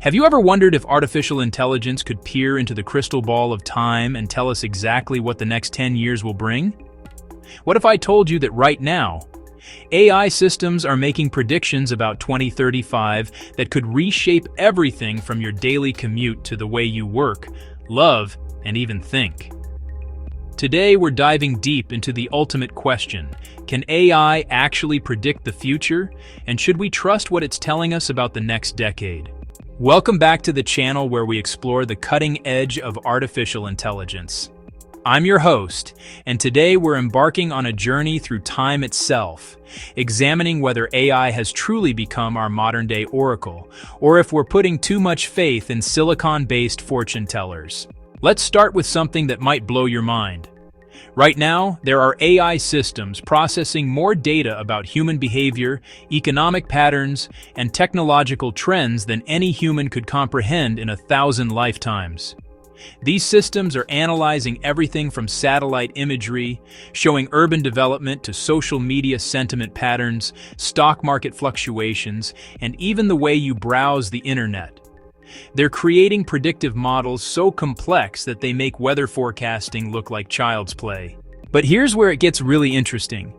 Have you ever wondered if artificial intelligence could peer into the crystal ball of time and tell us exactly what the next 10 years will bring? What if I told you that right now, AI systems are making predictions about 2035 that could reshape everything from your daily commute to the way you work, love, and even think? Today, we're diving deep into the ultimate question. Can AI actually predict the future? And should we trust what it's telling us about the next decade? Welcome back to the channel where we explore the cutting edge of artificial intelligence. I'm your host, and today we're embarking on a journey through time itself, examining whether AI has truly become our modern-day oracle, or if we're putting too much faith in silicon-based fortune tellers. Let's start with something that might blow your mind. Right now, there are AI systems processing more data about human behavior, economic patterns, and technological trends than any human could comprehend in 1,000 lifetimes. These systems are analyzing everything from satellite imagery, showing urban development, to social media sentiment patterns, stock market fluctuations, and even the way you browse the internet. They're creating predictive models so complex that they make weather forecasting look like child's play. But here's where it gets really interesting.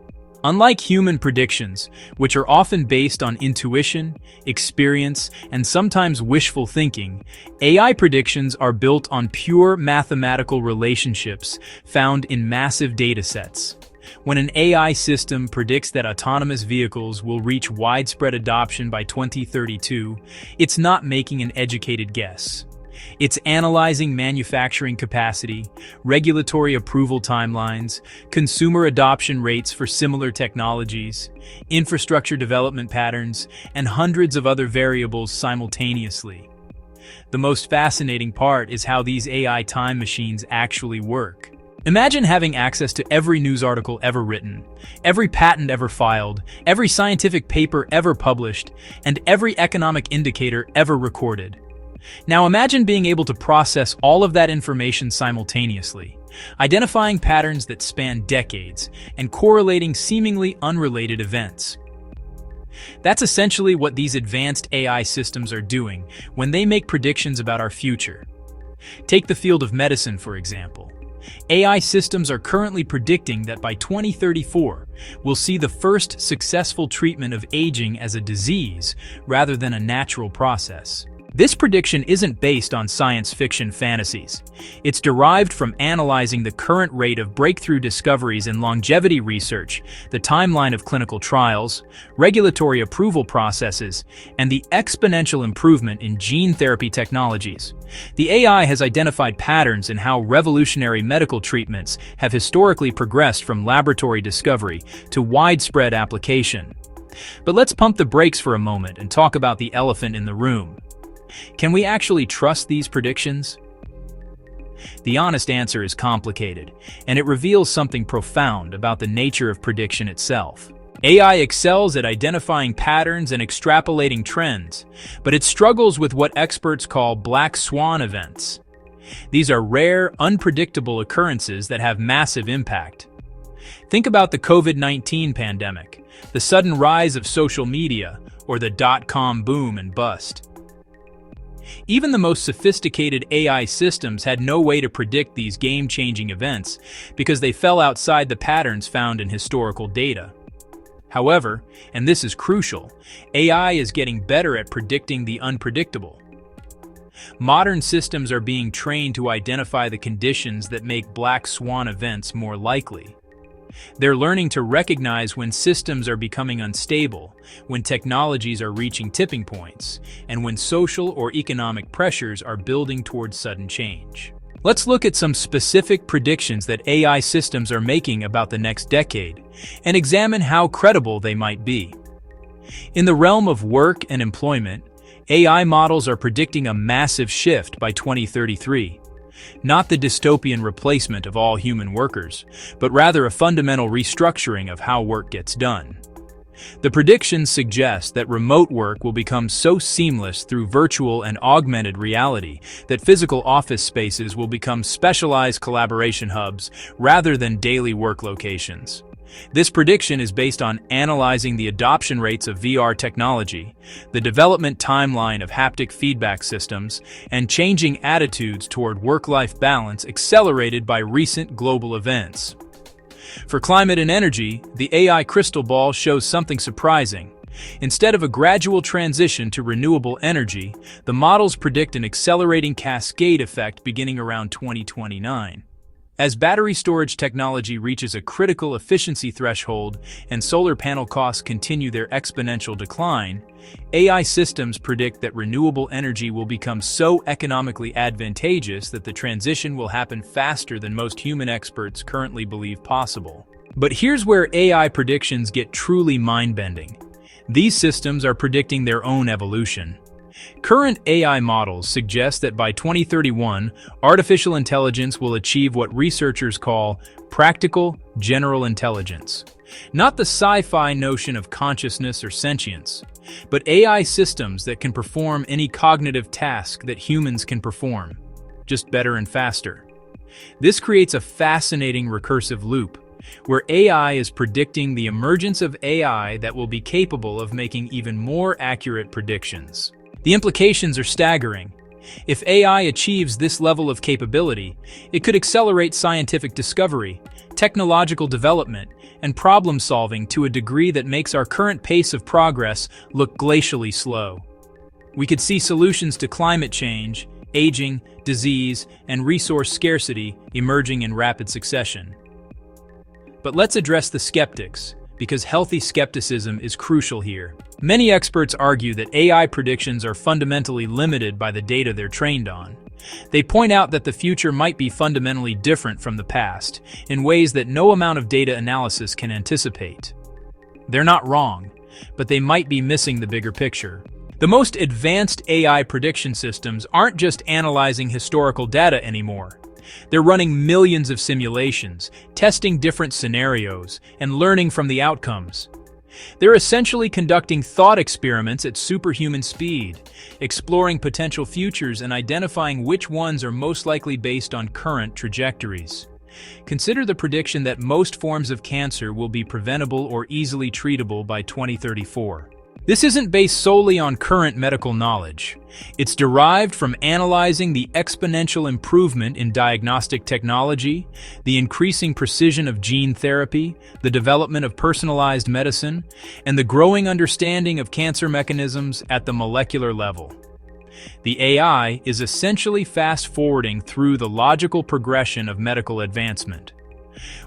Unlike human predictions, which are often based on intuition, experience, and sometimes wishful thinking, AI predictions are built on pure mathematical relationships found in massive datasets. When an AI system predicts that autonomous vehicles will reach widespread adoption by 2032, it's not making an educated guess. It's analyzing manufacturing capacity, regulatory approval timelines, consumer adoption rates for similar technologies, infrastructure development patterns, and hundreds of other variables simultaneously. The most fascinating part is how these AI time machines actually work. Imagine having access to every news article ever written, every patent ever filed, every scientific paper ever published, and every economic indicator ever recorded. Now imagine being able to process all of that information simultaneously, identifying patterns that span decades and correlating seemingly unrelated events. That's essentially what these advanced AI systems are doing when they make predictions about our future. Take the field of medicine, for example. AI systems are currently predicting that by 2034, we'll see the first successful treatment of aging as a disease rather than a natural process. This prediction isn't based on science fiction fantasies. It's derived from analyzing the current rate of breakthrough discoveries in longevity research, the timeline of clinical trials, regulatory approval processes, and the exponential improvement in gene therapy technologies. The AI has identified patterns in how revolutionary medical treatments have historically progressed from laboratory discovery to widespread application. But let's pump the brakes for a moment and talk about the elephant in the room. Can we actually trust these predictions? The honest answer is complicated, and it reveals something profound about the nature of prediction itself. AI excels at identifying patterns and extrapolating trends, but it struggles with what experts call black swan events. These are rare, unpredictable occurrences that have massive impact. Think about the COVID-19 pandemic, the sudden rise of social media, or the dot-com boom and bust. Even the most sophisticated AI systems had no way to predict these game-changing events because they fell outside the patterns found in historical data. However, and this is crucial, AI is getting better at predicting the unpredictable. Modern systems are being trained to identify the conditions that make black swan events more likely. They're learning to recognize when systems are becoming unstable, when technologies are reaching tipping points, and when social or economic pressures are building towards sudden change. Let's look at some specific predictions that AI systems are making about the next decade, and examine how credible they might be. In the realm of work and employment, AI models are predicting a massive shift by 2033. Not the dystopian replacement of all human workers, but rather a fundamental restructuring of how work gets done. The predictions suggest that remote work will become so seamless through virtual and augmented reality that physical office spaces will become specialized collaboration hubs rather than daily work locations. This prediction is based on analyzing the adoption rates of VR technology, the development timeline of haptic feedback systems, and changing attitudes toward work-life balance accelerated by recent global events. For climate and energy, the AI crystal ball shows something surprising. Instead of a gradual transition to renewable energy, the models predict an accelerating cascade effect beginning around 2029. As battery storage technology reaches a critical efficiency threshold and solar panel costs continue their exponential decline, AI systems predict that renewable energy will become so economically advantageous that the transition will happen faster than most human experts currently believe possible. But here's where AI predictions get truly mind-bending. These systems are predicting their own evolution. Current AI models suggest that by 2031, artificial intelligence will achieve what researchers call practical general intelligence. Not the sci-fi notion of consciousness or sentience, but AI systems that can perform any cognitive task that humans can perform, just better and faster. This creates a fascinating recursive loop, where AI is predicting the emergence of AI that will be capable of making even more accurate predictions. The implications are staggering. If AI achieves this level of capability, it could accelerate scientific discovery, technological development, and problem-solving to a degree that makes our current pace of progress look glacially slow. We could see solutions to climate change, aging, disease, and resource scarcity emerging in rapid succession. But let's address the skeptics, because healthy skepticism is crucial here. Many experts argue that AI predictions are fundamentally limited by the data they're trained on. They point out that the future might be fundamentally different from the past, in ways that no amount of data analysis can anticipate. They're not wrong, but they might be missing the bigger picture. The most advanced AI prediction systems aren't just analyzing historical data anymore. They're running millions of simulations, testing different scenarios, and learning from the outcomes. They're essentially conducting thought experiments at superhuman speed, exploring potential futures and identifying which ones are most likely based on current trajectories. Consider the prediction that most forms of cancer will be preventable or easily treatable by 2034. This isn't based solely on current medical knowledge. It's derived from analyzing the exponential improvement in diagnostic technology, the increasing precision of gene therapy, the development of personalized medicine, and the growing understanding of cancer mechanisms at the molecular level. The AI is essentially fast-forwarding through the logical progression of medical advancement.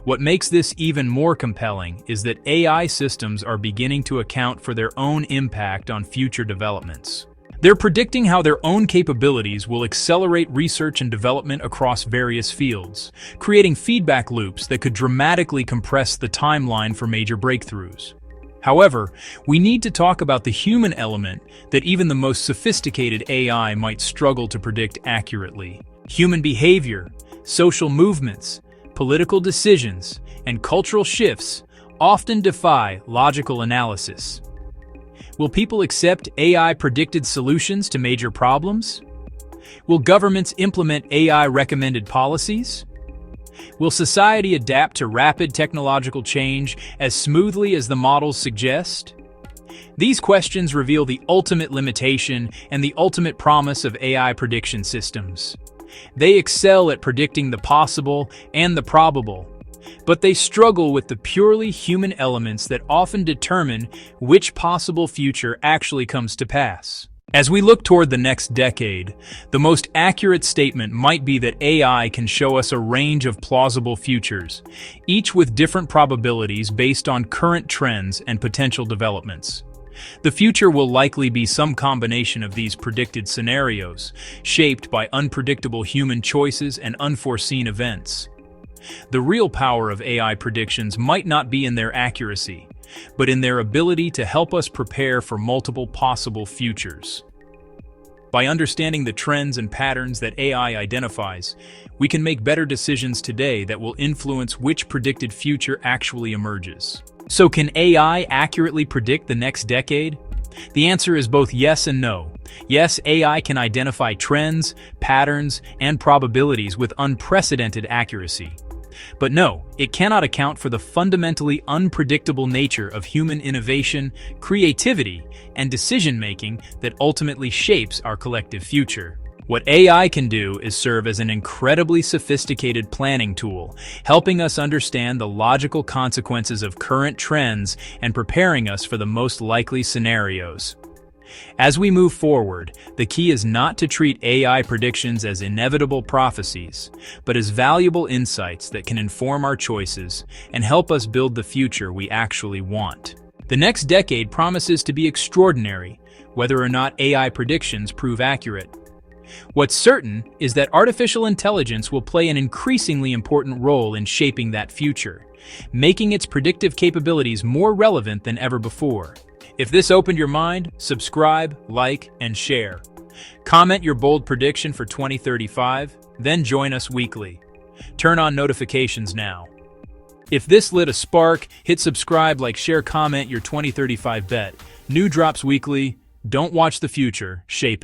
What makes this even more compelling is that AI systems are beginning to account for their own impact on future developments. They're predicting how their own capabilities will accelerate research and development across various fields, creating feedback loops that could dramatically compress the timeline for major breakthroughs. However, we need to talk about the human element that even the most sophisticated AI might struggle to predict accurately. Human behavior, social movements, political decisions, and cultural shifts often defy logical analysis. Will people accept AI-predicted solutions to major problems? Will governments implement AI-recommended policies? Will society adapt to rapid technological change as smoothly as the models suggest? These questions reveal the ultimate limitation and the ultimate promise of AI prediction systems. They excel at predicting the possible and the probable, but they struggle with the purely human elements that often determine which possible future actually comes to pass. As we look toward the next decade, the most accurate statement might be that AI can show us a range of plausible futures, each with different probabilities based on current trends and potential developments. The future will likely be some combination of these predicted scenarios, shaped by unpredictable human choices and unforeseen events. The real power of AI predictions might not be in their accuracy, but in their ability to help us prepare for multiple possible futures. By understanding the trends and patterns that AI identifies, we can make better decisions today that will influence which predicted future actually emerges. So can AI accurately predict the next decade? The answer is both yes and no. Yes, AI can identify trends, patterns, and probabilities with unprecedented accuracy. But no, it cannot account for the fundamentally unpredictable nature of human innovation, creativity, and decision-making that ultimately shapes our collective future. What AI can do is serve as an incredibly sophisticated planning tool, helping us understand the logical consequences of current trends and preparing us for the most likely scenarios. As we move forward, the key is not to treat AI predictions as inevitable prophecies, but as valuable insights that can inform our choices and help us build the future we actually want. The next decade promises to be extraordinary, whether or not AI predictions prove accurate. What's certain is that artificial intelligence will play an increasingly important role in shaping that future, making its predictive capabilities more relevant than ever before. If this opened your mind, subscribe, like, and share. Comment your bold prediction for 2035, then join us weekly. Turn on notifications now. If this lit a spark, hit subscribe, like, share, comment your 2035 bet. New drops weekly. Don't watch the future, shape it.